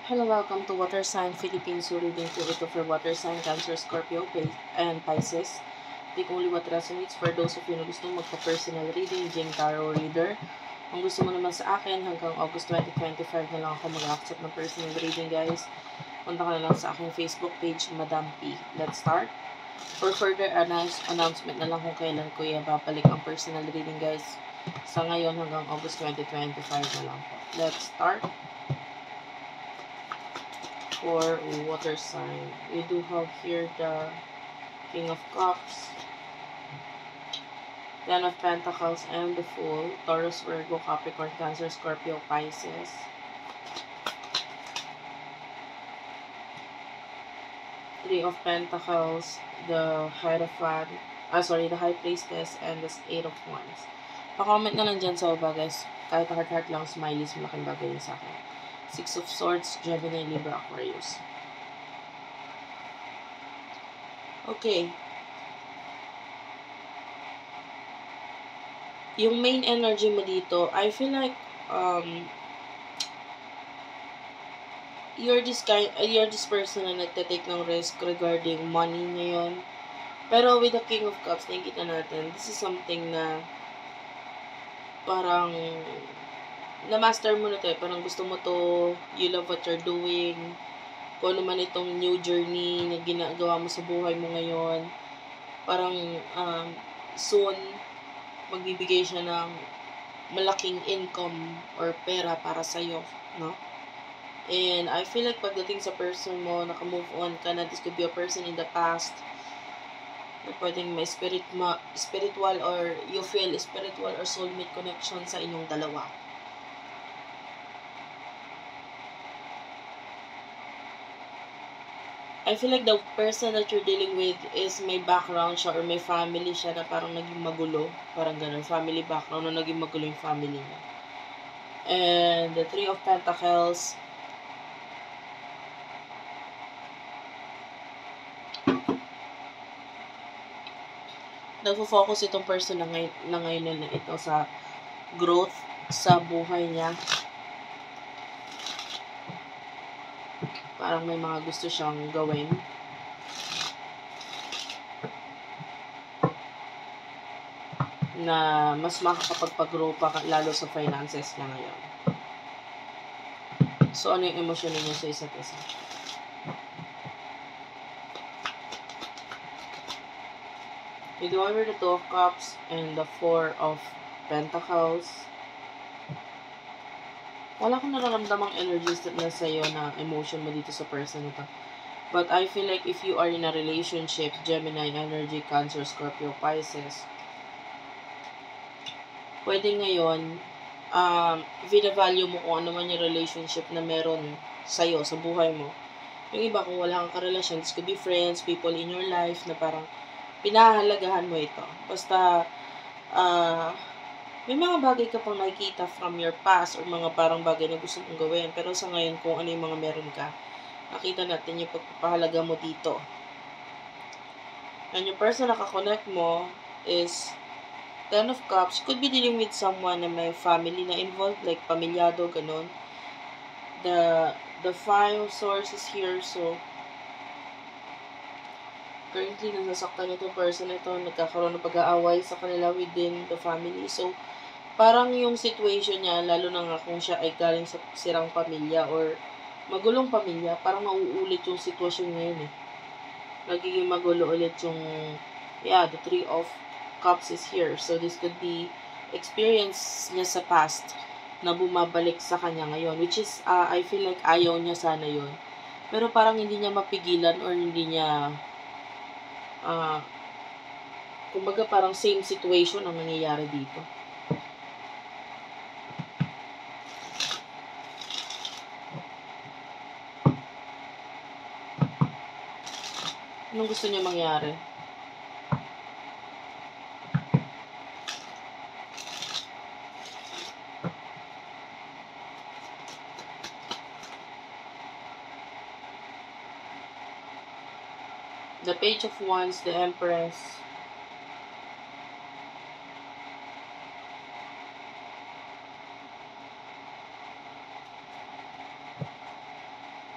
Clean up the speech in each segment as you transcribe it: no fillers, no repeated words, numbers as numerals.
Hello, welcome to Water Sign Philippines. So reading po ito for Water Sign, Cancer, Scorpio, and Pisces. Take only what resonates for those of you na gusto magpa-personal reading, Jing Tarot Reader. Kung gusto mo naman sa akin, hanggang August 2025 na lang ako mag-accept ng personal reading, guys. Punta ka na lang sa aking Facebook page, Madam P. Let's start. For further announcement na lang kung kailan ko babalik ang personal reading, guys. Sa ngayon, hanggang August 2025 na lang po. Let's start. For water sign, we do have here the King of Cups, Ten of Pentacles, and the Fool. Taurus, Virgo, Capricorn, Cancer, Scorpio, Pisces. Three of Pentacles, the Hierophant, the High Priestess, and the Eight of Wands. Pa-comment na lang dyan sa baba, guys. Kahit heart-heart lang, smileys, malaking bagay yun sa akin. Six of Swords, Gemini, Libra, Aquarius. Okay. Yung main energy mo dito, I feel like you're this person na nagte-take ng risk regarding money ngayon. Pero with the King of Cups, nakikita natin, this is something na parang na-master mo na to eh. Parang gusto mo to, you love what you're doing, kung ano man itong new journey na ginagawa mo sa buhay mo ngayon. Parang soon, magbibigay siya ng malaking income or pera para sa'yo, no? And I feel like pagdating sa person mo, naka-move on ka na, this could be a person in the past na pwedeng may spiritual or you feel spiritual or soulmate connection sa inyong dalawa. I feel like the person that you're dealing with is may background siya or may family siya na parang naging magulo. Parang ganun, family background na naging magulo yung family niya. And the Three of Pentacles, nagfo-focus itong person na ngayon na ito sa growth sa buhay niya. Parang may mga gusto siyang gawin. Na mas makakapagpag-grow pa lalo sa finances niya ngayon. So, ano yung emosyon niyo sa isa't isa? You do over the Two of Cups and the Four of Pentacles. Wala akong nararamdamang energies na sa'yo na emotion mo dito sa person nito. But I feel like if you are in a relationship, Gemini energy, Cancer, Scorpio, Pisces, pwede ngayon, vina-value mo kung ano man yung relationship na meron sa'yo, sa buhay mo. Yung iba, kung wala kang karelasyon, this could be friends, people in your life, na parang pinahahalagahan mo ito. Basta, may mga bagay ka pang nakikita from your past or mga parang bagay na gusto mong gawin. Pero sa ngayon, kung ano yung mga meron ka, nakita natin yung pagpapahalaga mo dito. And yung person na kakonect mo is Ten of Cups. Could be dealing with someone na may family na involved, like pamilyado, ganun. The Five of Swords is here, so currently nasasaktan itong person ito, nagkakaroon ng pag-aaway sa kanila within the family. So, parang yung situation niya, lalo na nga kung siya ay galing sa sirang pamilya or magulong pamilya, parang mauulit yung sitwasyon ngayon eh. Nagiging magulo ulit yung, the Three of Cups is here. So, this could be experience niya sa past na bumabalik sa kanya ngayon. Which is, I feel like ayaw niya sana yun. Pero parang hindi niya mapigilan or hindi niya, kumbaga parang same situation ang nangyayari dito. Anong gusto niya mangyari? The Page of Wands, the Empress,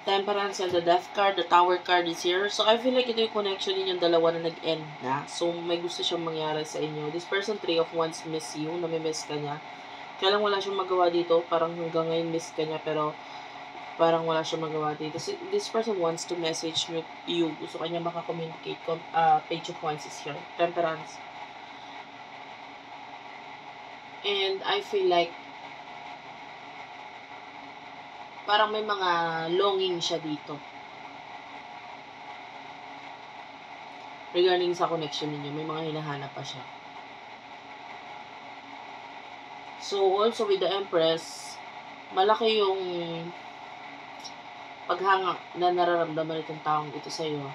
Temperance and the Death card, the Tower card is here. So, I feel like ito yung connection ninyong dalawa na nag-end na. So, may gusto siyang mangyari sa inyo. This person, 3 of Wands, miss you. Namimiss ka niya. Kaya lang wala siyang magawa dito. Parang hanggang ngayon miss ka niya. Pero, parang wala siyang magawa dito. So, this person wants to message you. Gusto kanya makakommunicate. Page of Wands is here. Temperance. And, I feel like parang may mga longing siya dito. Regarding sa connection ninyo, may mga hinahanap pa siya. So, also with the Empress, malaki yung paghanga na nararamdaman itong taong ito sa iyo.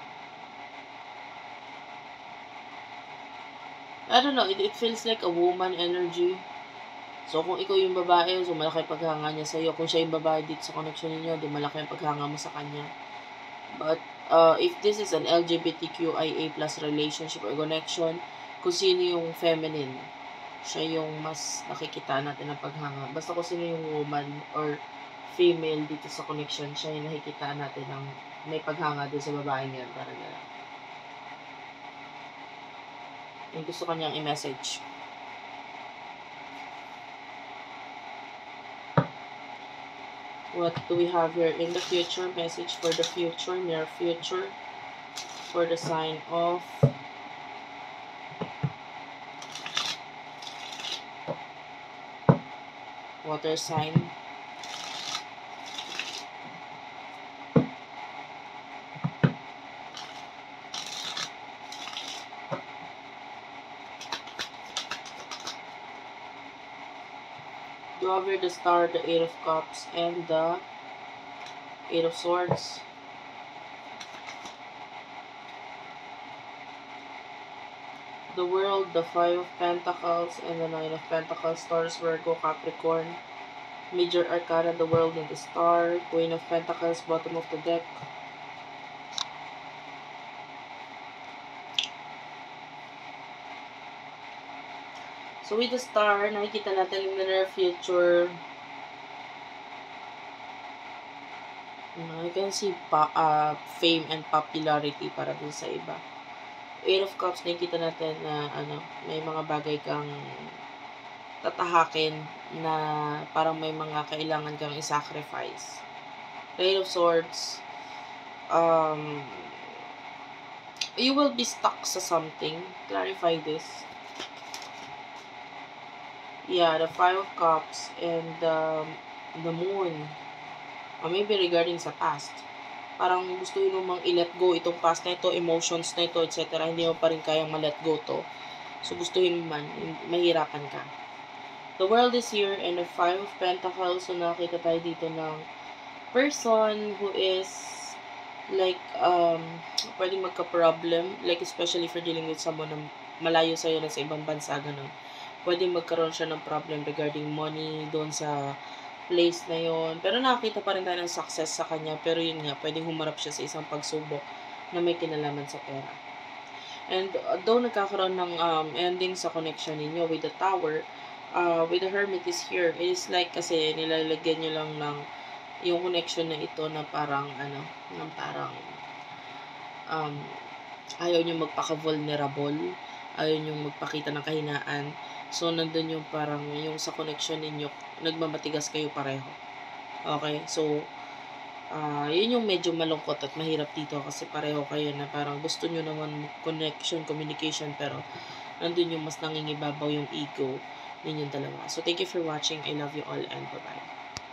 I don't know, it feels like a woman energy. So, kung ikaw yung babae, so malaki paghanga niya sa iyo. Kung siya yung babae dito sa connection niyo, di malaki ang paghanga mo sa kanya. But, if this is an LGBTQIA+ relationship or connection, kung sino yung feminine, siya yung mas nakikita natin ng paghanga. Basta kung sino yung woman or female dito sa connection, siya yung nakikita natin ng may paghanga doon sa babae niya. Parang gano'n. Yung gusto kanyang i-message. What do we have here in the future? Message for the future, near future, for the sign of water sign. You have here the Star, the 8 of Cups, and the 8 of Swords. The World, the 5 of Pentacles, and the 9 of Pentacles. Taurus, Virgo, Capricorn. Major Arcana, the World and the Star. Queen of Pentacles, bottom of the deck. So with the Star, nakikita natin yung near future. I can see fame and popularity para dun sa iba. 8 of Cups, nakikita natin na may mga bagay kang tatahakin na parang may mga kailangan kang i-sacrifice. 8 of Swords, you will be stuck sa something. Clarify this. Yeah, the 5 of Cups and the Moon. Maybe regarding sa past. Parang gusto mo mang i-let go itong past na ito, emotions na ito, etc. Hindi mo pa rin kayang ma-let go to. So, gustuhin mo man, mahirapan ka. The World is here and the 5 of Pentacles. So, nakita tayo dito ng person who is like, pwedeng magka-problem. Like, especially for dealing with someone na malayo sa'yo na sa ibang bansa, ganun. Pwedeng magkaroon siya ng problem regarding money doon sa place na yon. Pero nakakita pa rin tayo ng success sa kanya. Pero yun nga, pwedeng humarap siya sa isang pagsubok na may kinalaman sa pera. And though nagkakaroon ng ending sa connection ninyo with the Tower, with the Hermit is here, it is like kasi nilalagyan nyo lang ng yung connection na ito na parang ayaw nyo magpaka-vulnerable, ayaw nyo magpakita ng kahinaan. So, nandun yung parang, yung sa connection ninyo, nagmamatigas kayo pareho. Okay? So, yun yung medyo malungkot at mahirap dito kasi pareho kayo na parang gusto nyo naman connection, communication, pero nandun yung mas nangingibabaw yung ego ninyong dalawa. So, thank you for watching. I love you all and bye-bye.